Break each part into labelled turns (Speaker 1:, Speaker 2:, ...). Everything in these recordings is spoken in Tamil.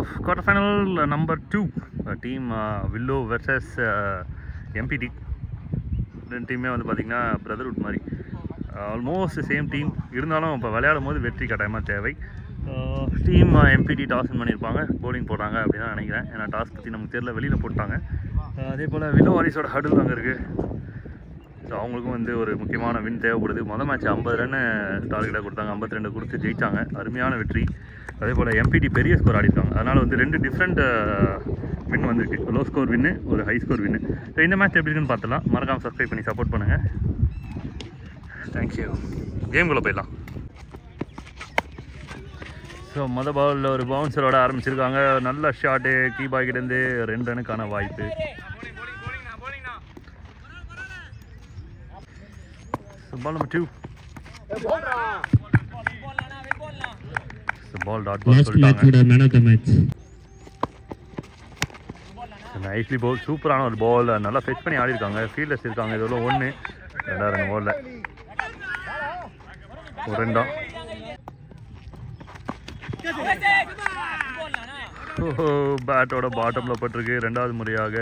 Speaker 1: of quarterfinal number 2, team Willow versus MPT. ரெண்டு டீமே வந்து பார்த்திங்கன்னா பிரதர்ஹுட் மாதிரி ஆல்மோஸ்ட் சேம் டீம் இருந்தாலும் இப்போ விளையாடும் போது வெற்றி கட்டாயமாக தேவை. டீம் MPT டாஸ் பண்ணியிருப்பாங்க, போலிங் போடுறாங்க அப்படின்னு தான் நினைக்கிறேன். ஏன்னா டாஸ் பற்றி நமக்கு தெரியல, வெளியில் போட்டாங்க. அதே போல் வில்லோ வாரிஸோட ஹடில் அங்கே இருக்குது. ஸோ அவங்களுக்கும் வந்து ஒரு முக்கியமான வின் தேவைப்படுது. மொதல் மேட்ச் 50 ரன் டார்கெட்டாக கொடுத்தாங்க, 52 கொடுத்து ஜெயித்தாங்க, அருமையான வெற்றி. அதே போல் MPT பெரிய ஸ்கோர் ஆடிருக்காங்க, அதனால் வந்து 2 டிஃப்ரெண்ட் வின் வந்திருக்கு, லோ ஸ்கோர் வின்னு, ஒரு ஹை ஸ்கோர் வின்னு. ஸோ இந்த மேட்ச் எப்படி இருக்குன்னு பார்த்துலாம். மறக்காமல் சப்ஸ்கிரைப் பண்ணி சப்போர்ட் பண்ணுங்கள். தேங்க்யூ. கேம்குள்ளே போயிடலாம். ஸோ மொதல் பாலில் ஒரு பவுன்சரோட ஆரம்பிச்சிருக்காங்க. நல்ல ஷாட்டு, கீ பாய்கிட்டேருந்து 2 ரனுக்கான வாய்ப்பு. So ball number 2. So ball dot ball. Last match with man of the match. Nicely ball, சூப்பரான ஒரு பால், நல்லா ஃபெச் பண்ணி ஆடி இருக்காங்க. ஃபீல்டர்ஸ் இருக்காங்க, இதோட 1 2 ரன் பால்ல ஒரு ரெண்டா. பேட்டோட பாட்டம்ல பட்டிருக்கு. 2வது முறையாக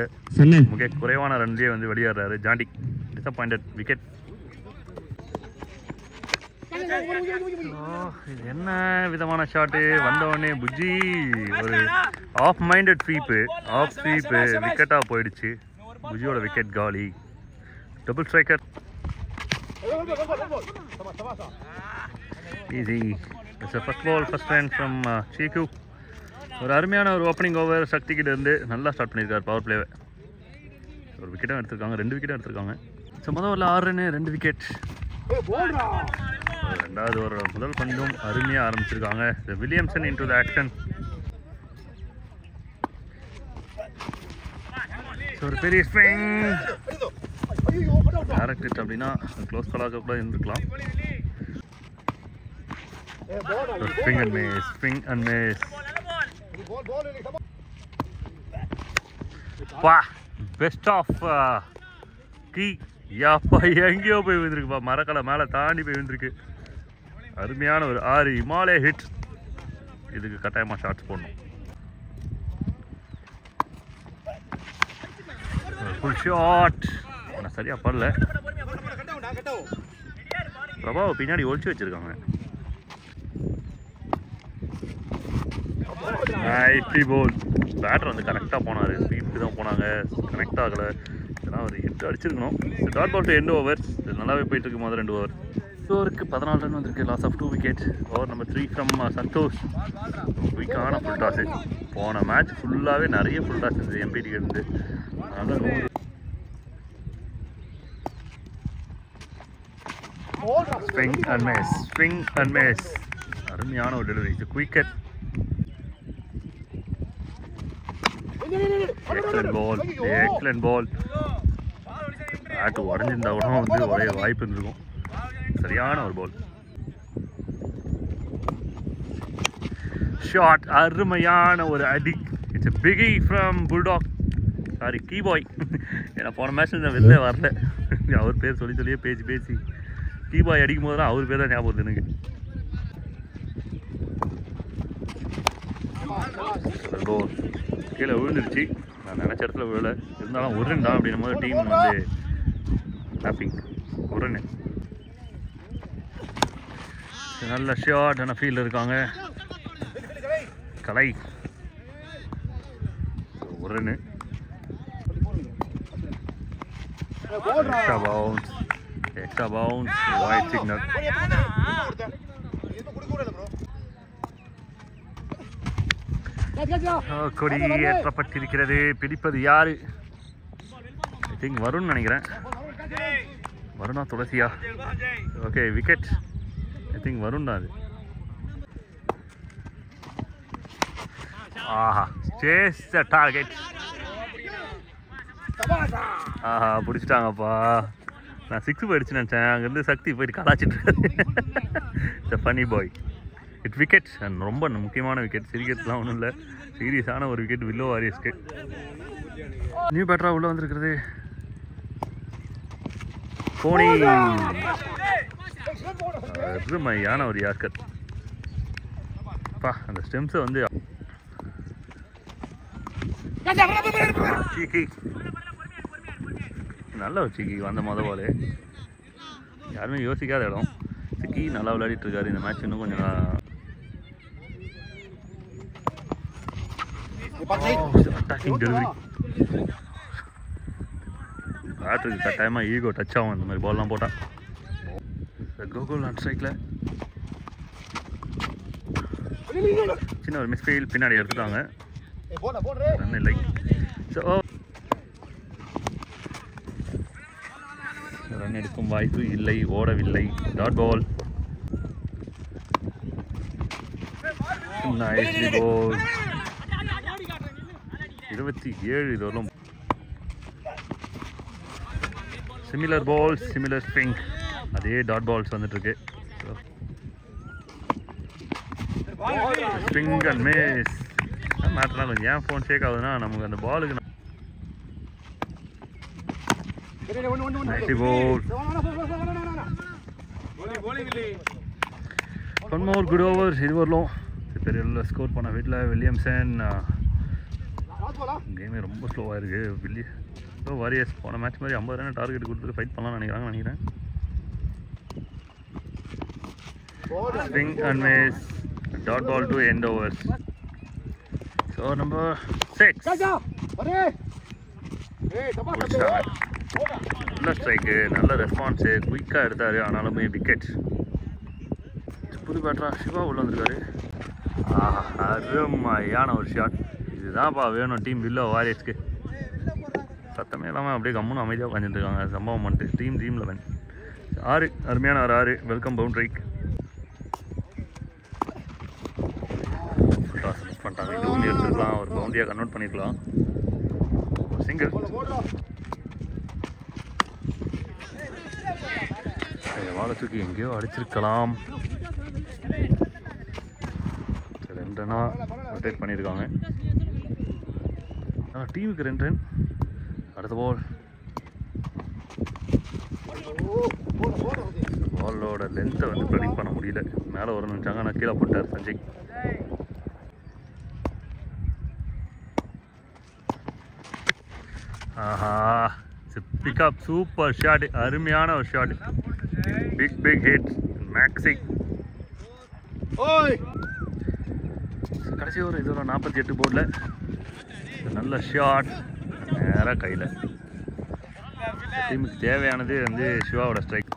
Speaker 1: மிக குறைவான ரன்லேயே வந்து வெளியேறாரு ஜாண்டி. Disappointed wicket. இது என்ன விதமான ஷாட்டு, வந்தவொடனே புஜ்ஜி ஒரு off minded sweep, off sweep விக்கெட்டாக போயிடுச்சு. புஜ்ஜியோட விக்கெட் காலி. Double striker easy. It's first ball first run from சீக்கு. ஒரு அருமையான ஒரு ஓப்பனிங் ஓவர் சக்திக்கிட்ட இருந்து நல்லா ஸ்டார்ட் பண்ணியிருக்காரு பவர் பிளேவை. ஒரு விக்கெட்டும் எடுத்திருக்காங்க, 2 விக்கெட்டும் எடுத்திருக்காங்க. ஸோ முதல் ஓவரில் 6 ரன் 2 விக்கெட். 2வது ஓவரோட முதல் பந்தும் அருமையாக ஆரம்பிச்சிருக்காங்க. Williamson into the action. ஒரு பெரிய ஸ்விங் டைரக்ட் ஹிட் அப்படின்னா க்ளோஸ் காலாக கூட இருந்துக்கலாம். Swing and miss, swing and miss. பா பெஸ்ட் ஆஃப் கீ. யாப்பா எங்கேயோ போய் விழுந்துருக்குப்பா, மரக்கலை மேலே தாண்டி போய் விழுந்துருக்கு. அருமையான ஒரு 6 இமாலய ஹிட். இதுக்கு கட்டாயமாக ஷாட்ஸ் போடணும். ஃபுல் ஷாட், ஆனால் சரியாக படல. பிரபாவை பின்னாடி ஒழிச்சு வச்சிருக்காங்க. போல் பேட்டர் வந்து கரெக்டாக போனார், ஸ்வீப்க்கு தான் போனாங்க, கனெக்ட் ஆகலை. இதெல்லாம் ஒரு 8 அடிச்சிருக்கணும். Dot ball to end over. இது நல்லாவே போயிட்டு இருக்கு. முதல் 2 ஓவர். ஓவருக்கு 14 ரன் வந்திருக்கு. Loss of 2 wicket. Over number 3 from Santosh. குயிக்கான ஃபுல் டாஸ். போன மேட்ச் ஃபுல்லாகவே நிறைய ஃபுல் டாஸ் இருந்தது MPT இருந்து. அதனால் 100. Swing and miss, swing and miss. அருமையான ஒரு டெலிவரி. இது குயிக்கட். Excellent ball, excellent ball. Bat உடஞ்சிருந்தா கூட வந்து ஒரே வாய்ப்பு இருந்திருக்கும். சரியான ஒரு பால். ஷாட், அருமையான ஒரு அடி. It's a biggie from bulldog. Sorry, கீ பாய். ஏன்னா போன மேட்ச்சில் நான் வெளில வரல, அவர் பேர் சொல்லி சொல்லியே பேசி கீ பாய் அடிக்கும் போது தான் அவர் பேர் தான் ஞாபகம் வருது எனக்கு. கோல் கீழே விழுந்துருச்சு. நான் நினச்ச இடத்துல விழலை, இருந்தாலும் ஒரு ரன் தான் அப்படின்னும் போது டீம் வந்து ஹாப்பி. ஒரு ரன்னு. நல்ல ஷாட், ஆனால் ஃபீல்டில் இருக்காங்க கலை. ஒரு run. Extra bounce, extra bounce, wide signal. கொடி ஏற்றப்பட்டிருக்கிறது. பிடிப்பது யாரு? ஐ திங்க் வருண் நினைக்கிறேன். வருணா துளசியா? Okay, wicket. I think Varun தான் அது. ஆஹா, சேஸ் த டார்கெட். ஆஹா, பிடிச்சிட்டாங்கப்பா. நான் 6 போயிடுச்சு நினச்சேன். அங்கேருந்து சக்தி போயிட்டு கலாச்சிட்டு the funny boy. It wicket. ரொம்ப முக்கியமான விக்கெட். சிரிக்கிறதுலாம் ஒன்றும் இல்லை, சீரியஸான ஒரு விக்கெட் வில்லோ வாரியர்ஸ்க்கு. நியூ பேட்டராக உள்ளே வந்திருக்கிறது கோனி. அருமையான ஒரு யாக்கர். பா, அந்த ஸ்டெம்ஸை வந்து நல்ல ஒரு சிக்கி வந்த மொதல் பால் யாருமே யோசிக்காத இடம். சிக்கி நல்லா விளையாடிட்டு இருக்காரு. இந்த மேட்ச் இன்னும் கொஞ்சம் அட்டாக்கிங் டெலிவரி. பேட்டருக்கு கட்டாயமாக ஈகோ டச் ஆகும் இந்த மாதிரி பால்லாம் போட்டால். கோகுல் ஆன் ஸ்ட்ரைக்கில் சின்ன ஒரு மிஸ்ஃபீல் பின்னாடி எடுத்துட்டாங்க. ரன் இல்லை. ஸோ ரன் எடுக்கும் வாய்ப்பு இல்லை, ஓடவில்லை. Dot ball. நைஸ்லி பால். 27 இதுவரையும் சிமிலர் பால், சிமிலர் ஸ்விங், அதே டாட் பால்ஸ் வந்துட்டு இருக்கு. Swing and miss. மேட்டர்லாம் கொஞ்சம் ஏன் ஃபோன் ஷேக் ஆகுதுன்னா நமக்கு அந்த பாலுக்கு ஒன் மோர் குட் ஓவர். இது வரலாம் பெரிய ஸ்கோர் பண்ண வீட்டில் வில்லியம்சன். கேமே ரொம்ப ஸ்லோவாக இருக்குது. வாரியர்ஸ் போன மேட்ச் மாதிரி 50 ரன் டார்கெட் கொடுத்துட்டு ஃபைட் பண்ணலாம்னு நினைக்கிறேன். Swing and miss. Dot ball to end overs. So number 6 நல்ல ஸ்ட்ரைக்கு, நல்ல ரெஸ்பான்ஸு, குயிக்காக எடுத்தார். ஆனாலுமே விக்கெட். புது பேட்டரா சிவா உள்ள வந்துருக்காரு. அருமையான ஒரு ஷாட். இதுதான்ப்பா வேணும் டீம் வில்லோ வாரியர்ஸ்க்கு. சத்தமே இல்லாமல் அப்படியே கம்முன்னு அமைதியாக உட்காந்துட்டு இருக்காங்க. சம்பவம் பண்ணிட்டு டீம் 11 6 அருமையான ஒரு 6. வெல்கம் பவுண்டரி பண்ணிட்டாங்க. இது ஒன்று எடுத்துருக்கலாம், ஒரு பவுண்டரியாக கன்வெர்ட் பண்ணியிருக்கலாம். சிங்கிள். வாழை தூக்கி எங்கேயோ அடிச்சிருக்கலாம். 2 ரன்னா ரொட்டேட் பண்ணியிருக்காங்க. டீமுக்கு 2 ரன். அடுத்த பால். பாலோட லென்த்தை வந்து ப்ரெடிக்ட் பண்ண முடியல. மேலே வரணும்னு நினச்சாங்க, ஆனால் கீழே போட்டார் சஞ்சய். ஆஹா, பிக்அப். சூப்பர் ஷாட், அருமையான ஒரு ஷாட். Big hit மேக்ஸிக். கடைசி ஒரு இதோட 48 போர்டில் நல்ல ஷாட் நேராக கையில். டீமுக்கு தேவையானது வந்து சிவாவோட ஸ்ட்ரைக்.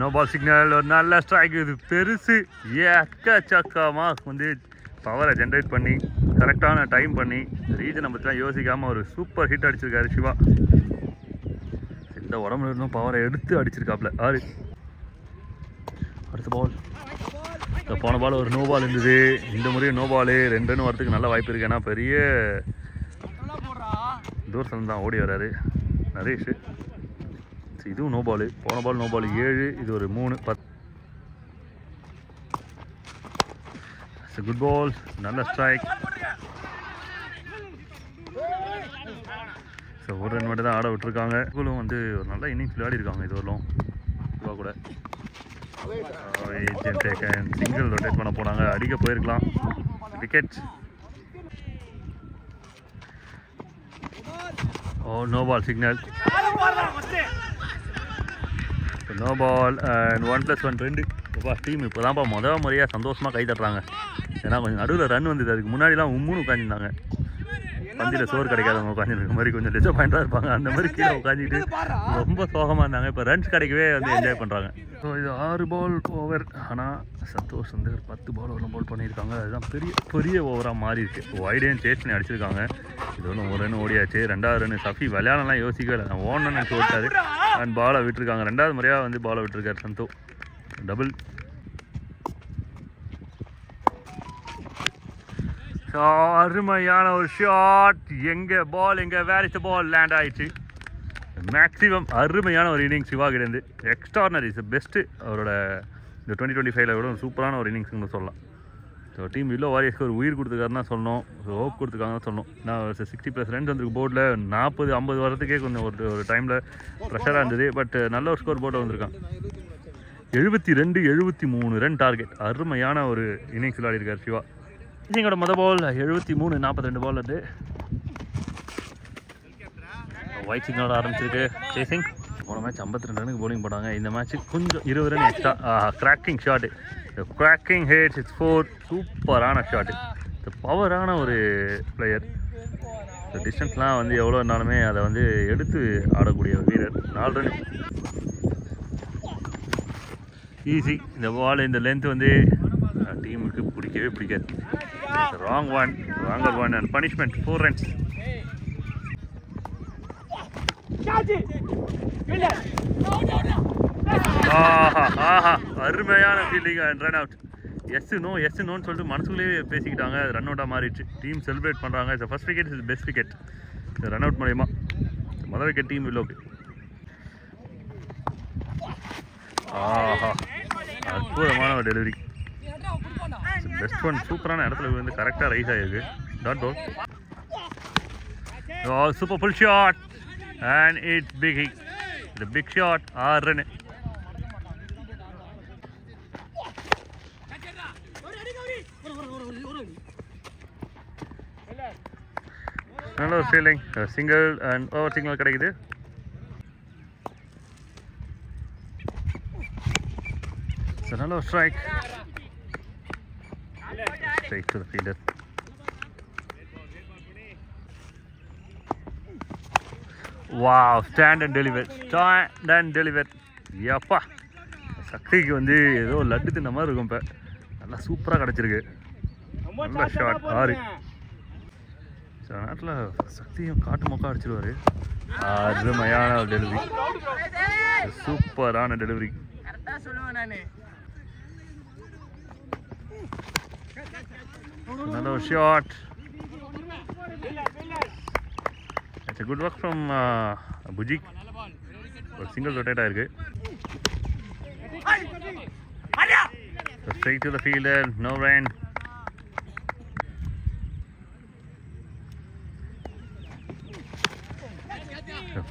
Speaker 1: No ball signal. ஒரு நல்ல ஸ்ட்ரைக். இது பெருசு. எக்கச்சக்கமாக வந்து பவரை ஜென்ரேட் பண்ணி கரெக்டான டைம் பண்ணி ரீஜனை பற்றிலாம் யோசிக்காமல் ஒரு சூப்பர் ஹிட் அடிச்சிருக்காரு சிவா. இந்த உடம்புல இருந்தும் பவரை எடுத்து அடிச்சிருக்காப்புல 6. அடுத்த பால். போன பால் ஒரு நோ பால் இருந்தது. இந்த முறையும் நோ பால். 2 ரன் வரதுக்கு நல்ல வாய்ப்பு இருக்குது. ஏன்னா பெரிய தூரத்தில் தான் ஓடி வராரு நரேஷ். இதுவும் நோ பால். போன பால் நோ பால் 7. இது ஒரு 3 10. Good ball. நல்ல ஸ்ட்ரைக். ஸோ ஒரு ரன் மட்டும் தான் ஆட விட்டுருக்காங்க. இவங்களும் வந்து ஒரு நல்ல இன்னிங்ஸ் விளையாடிருக்காங்க இது வரலாம் சிவா கூட. சிங்கிள் ரொட்டேட் பண்ண போனாங்க, அடிக்க போயிருக்கலாம். Wicket. Oh no ball signal. No ball and 1+1 2. Team இப்போ தான்ப்பா முறையாக சந்தோஷமாக கை தட்டுறாங்க. ஏன்னா கொஞ்சம் நடுவில் ரன் வந்தது. அதுக்கு முன்னாடிலாம் உம்முன்னு உட்காந்துருந்தாங்க. பந்தியில் சோறு கிடைக்காதவங்க உட்காந்துருக்க மாதிரி கொஞ்சம் டிசப்பாயிண்டாக இருப்பாங்க. அந்த மாதிரி கீழே உட்காந்துட்டு ரொம்ப சோகமாக இருந்தாங்க. இப்போ ரன்ஸ் கிடைக்கவே வந்து என்ஜாய் பண்ணுறாங்க. ஸோ இது 6 பால் ஓவர். ஆனால் சந்தோஷ் வந்து ஒரு 10 பால் ஓவர் போல் பண்ணியிருக்காங்க. அதுதான் பெரிய ஓவராக மாறி இருக்கு. வைடையும் சேஸ் பண்ணி அடிச்சிருக்காங்க. இது ஒன்று 1 ரன் ஓடியாச்சு. 2வது ரன் சஃபி விளையாடலாம் யோசிக்கவே இல்லை. ஓடணும்னு நினச்சி ஓட்டாரு அண்ட் பாலை விட்டுருக்காங்க. 2வது முறையாக வந்து பாலை விட்டுருக்காரு சந்தோ. டபுள். அருமையான ஒரு ஷாட். எங்கே ball where is the ball land ஆயிடுச்சு. மேக்ஸிமம் அருமையான ஒரு இன்னிங்ஸ் சிவா கிட்டேருந்து. Extraordinary is best. அவரோட இந்த 2025 விட ஒரு சூப்பரான ஒரு இன்னிங்ஸ்னு சொல்லலாம். ஸோ டீம் வில்லோ வாரியர்ஸ்க்கு ஒரு உயிர் கொடுத்துருக்காருன்னு சொல்லணும். ஹோப் கொடுத்துருக்காங்கன்னு சொல்லணும். நான் 60+ ரன்ஸ் வந்துருக்கு போர்டில். 40-50 வரதுக்கே கொஞ்சம் ஒரு டைமில் ப்ரெஷராக இருந்தது. பட் நல்ல ஒரு ஸ்கோர் போர்டில் வந்திருக்கான். 72-73 ரன் டார்கெட். அருமையான ஒரு இன்னிங்ஸ் விளையாடிருக்கார் சிவா. எங்களோட மொதல் பால் 73-42 பால் அது. ஒயிட் சிக்னலோட ஆரம்பிச்சிருக்கு சேசிங். போன மேட்ச் 52 ரனுக்கு போலிங் போட்டாங்க. இந்த மேட்ச் கொஞ்சம் 20 run extra. Cracking shot, cracking hit, 6-4. சூப்பரான ஷாட்டு. பவரான ஒரு பிளேயர். டிஸ்டன்ஸ்லாம் வந்து எவ்வளோ இருந்தாலுமே அதை வந்து எடுத்து ஆடக்கூடிய வீரர். 4 ரன் ஈஸி. இந்த பால் இந்த லென்த் வந்து டீமுக்கு பிடிக்கவே பிடிக்காது. ராங்கர் ஒன் அண்ட் பனிஷ்மெண்ட் 4 runs. அருமையான ஃபீல்டிங் அண்ட் ரன் அவுட். எஸ் நோன்னு சொல்லிட்டு மனசுக்குள்ளேயே பேசிக்கிட்டாங்க. அது ரன் அவுட்டாக மாறிடுச்சு. டீம் செலிப்ரேட் பண்ணுறாங்க. இந்த first wicket is best wicket. Run out மூலயமா முதல் விக்கெட் டீம் வில்லோக்கு. அற்புதமான ஒரு டெலிவரி. Best one. சூப்பரான இடத்துல வந்து கரெக்டாக ரைஸ் ஆகிருக்கு. Dot ball. Super full shot and it's big hit. இந்த பிக் ஷாட் 6 ரன். நல்ல ஒரு feeling. Single and over signal கிடைக்குது. நல்ல ஒரு strike. Straight to the fielder. Wow, stand and deliver. யப்பா, சக்திக்கு வந்து ஏதோ லட்டு தின்ன மாதிரி இருக்கும். இப்போ நல்லா சூப்பராக கிடச்சிருக்கு. நல்ல ஷாட் 6. சில நேரத்தில் சக்தியும் காட்டு மொக்கா அடிச்சிருவார். அருமையான டெலிவரி. சூப்பரான delivery. Another shot. It's a good work from Bujik. ஒரு சிங்கிள் ரொட்டேட் ஆயிருக்கு. Straight to the fielder, no run.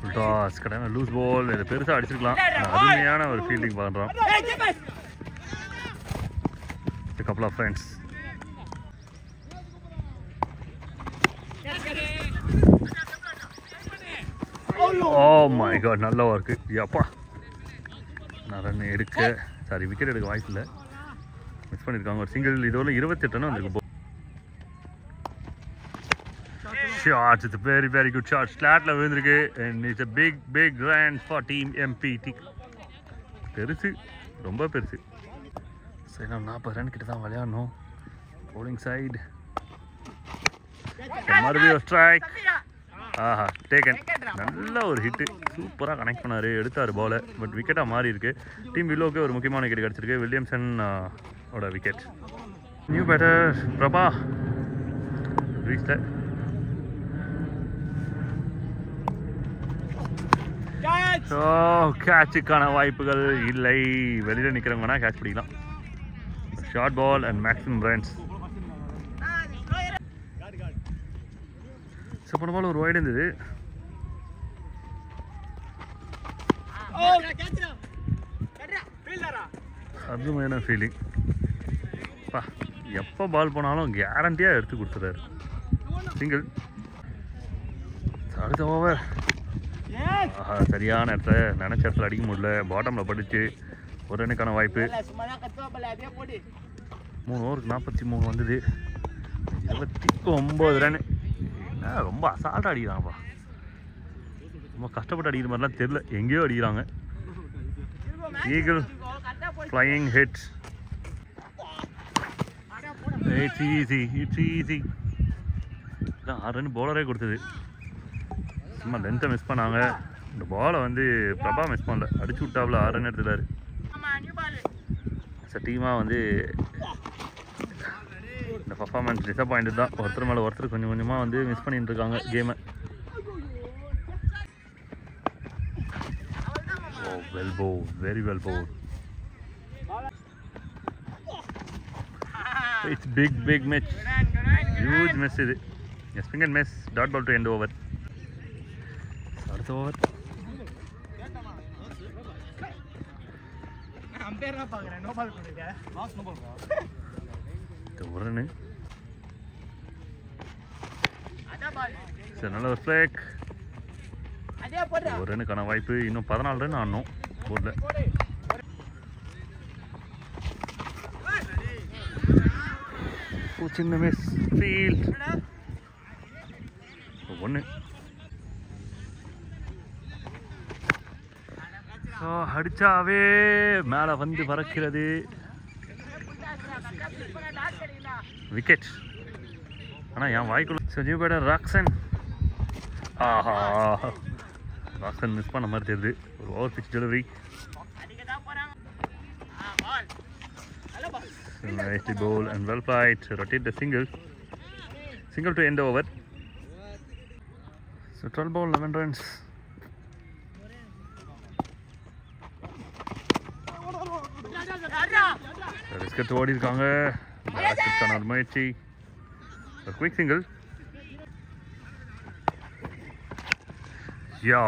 Speaker 1: Full toss, கடமை லூஸ் பால். இது பெருசாக அடிச்சிருக்கலாம். அருமையான ஒரு ஃபீல்டிங் பண்ணுறோம். A couple of friends. Oh my god, நல்ல ஒர்க்கு. யப்பா, நான் ரன் எடுக்க விக்கெட் எடுக்க வாய்ப்பு இல்லை. மிஸ் பண்ணியிருக்காங்க. ஒரு சிங்கிள். இதோட 28 ரன் வந்திருக்கு. Shot. It's very very good shot. ஸ்லாட்டில் விழுந்திருக்கு. And it's a big run for team MPT. பெருசு, ரொம்ப பெருசு. சரி, நான் 40 ரன் கிட்ட தான் விளையாடணும். Bowling side. மறுபடியும் ஸ்ட்ரைக். டேக்கன். நல்ல ஒரு ஹிட்டு. சூப்பராக கனெக்ட் பண்ணார். எடுத்தார் பாலை. பட் விக்கெட்டாக மாறி இருக்கு. டீம் வில்லோக்கு ஒரு முக்கியமான விக்கெட் கிடச்சிருக்கு. வில்லியம்சன் ஓட விக்கெட். நியூ பேட்டர் பிரபா ரீச்ல. கேட்சுக்கான வாய்ப்புகள் இல்லை. வெளியில் நிற்கிறவங்கன்னா கேட்ச் பிடிக்கலாம். Short ball and maximum runs. போன பால் ஒரு வைடு இருந்தது. அருமையான ஃபீலிங். எப்போ பால் போனாலும் கேரண்டியாக எடுத்து கொடுத்துறாரு. சிங்கிள். அடுத்த ஓவர். சரியான இடத்துல நினச்ச இடத்துல அடிக்க முடியல. பாட்டமில் பட்டுச்சு. ஒரு ரன்னுக்கான வாய்ப்பு. 3 ஓவருக்கு 43 வந்தது. 29 ரன். ரொம்ப அசால்ட்டாக அடிக்கிறாங்கப்பா. ரொம்ப கஷ்டப்பட்டு அடிக்கிற மாதிரிலாம் தெரியல. எங்கேயோ அடிக்கிறாங்க. Eagle flying hit. It's easy. இதான் 6 ரன் பவுலரே கொடுத்தது. சும்மா லென்த்தை மிஸ் பண்ணாங்க. இந்த பாலை வந்து பிரபா மிஸ் பண்ணல. அடிச்சு விட்டாப்புல 6 ரன் எடுத்துட்டாரு. டீமாக வந்து இந்த பர்ஃபார்மன்ஸ் டிசப்பாயிண்ட் தான். ஒருத்தர் மேலே ஒருத்தர் கொஞ்சம் கொஞ்சமாக வந்து மிஸ் பண்ணிட்டு இருக்காங்க கேமை. Well bowled, very well bowled. It's big miss. Huge miss இது. Spin and miss. Dot ball to end over. அடுத்த ஓவர். ஒரு ரன்னு. சரி, நல்ல ஒரு ஃபிளேக். ஒரு ரன்னுக்கான வாய்ப்பு. இன்னும் 14 ரன் ஆடணும் போர்டில். சின்ன மிஸ் ஃபீல்ட். 1. அடிச்சாவே மேலே வந்து பறக்கிறது. விக்கெட். ஆனால் என் வாய்க்குள்ள நியூ பேட்டர் ராக்சன். ஆஹா, ராக்சன் மிஸ் பண்ண மாதிரி தெரியுது. ஒரு over pitch delivery. Nice ball and well played. Rotate the single to end the over. So 12 ball 11 runs. Risk ஓடி இருக்காங்க. பேட்ஸ்க்கான ஒரு முயற்சி. Quick single.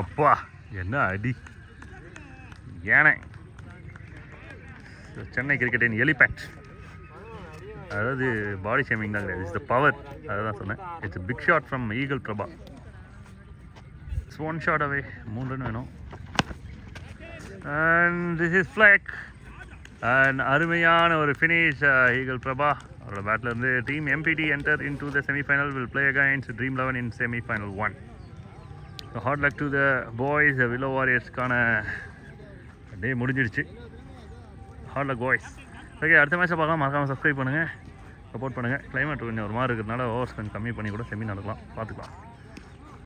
Speaker 1: அப்பா என்ன அடி. யானை. சென்னை கிரிக்கெட்டின் எலிபேண்ட். அதாவது பாடி ஷேமிங் தான் கிடையாது. It's the power. அதை தான் சொன்னேன். It's big shot from eagle Prabha. It's 1 shot away. 3 run வேணும். And this is flag. And அருமையான ஒரு ஃபினிஷ் ஈகிள் பிரபா அவரோட பேட்டில் இருந்து. Team MPT enter into the semifinal. Will play against dream 11 in semifinal 1. So hard luck to the boys. Willow வாரியர்ஸ்க்கான டே முடிஞ்சிடுச்சு. Hard luck boys. ஓகே, அடுத்த மேட்ச்சை பார்க்கலாம். மறக்காமல் சப்ஸ்கிரைப் பண்ணுங்கள், சப்போர்ட் பண்ணுங்கள். கிளைமேட் கொஞ்சம் ஒரு மாதிரி இருக்கிறதுனால ஓவர்ஸ் கொஞ்சம் கம்மி பண்ணி கூட செமி நடக்கலாம். பார்த்துக்கலாம்.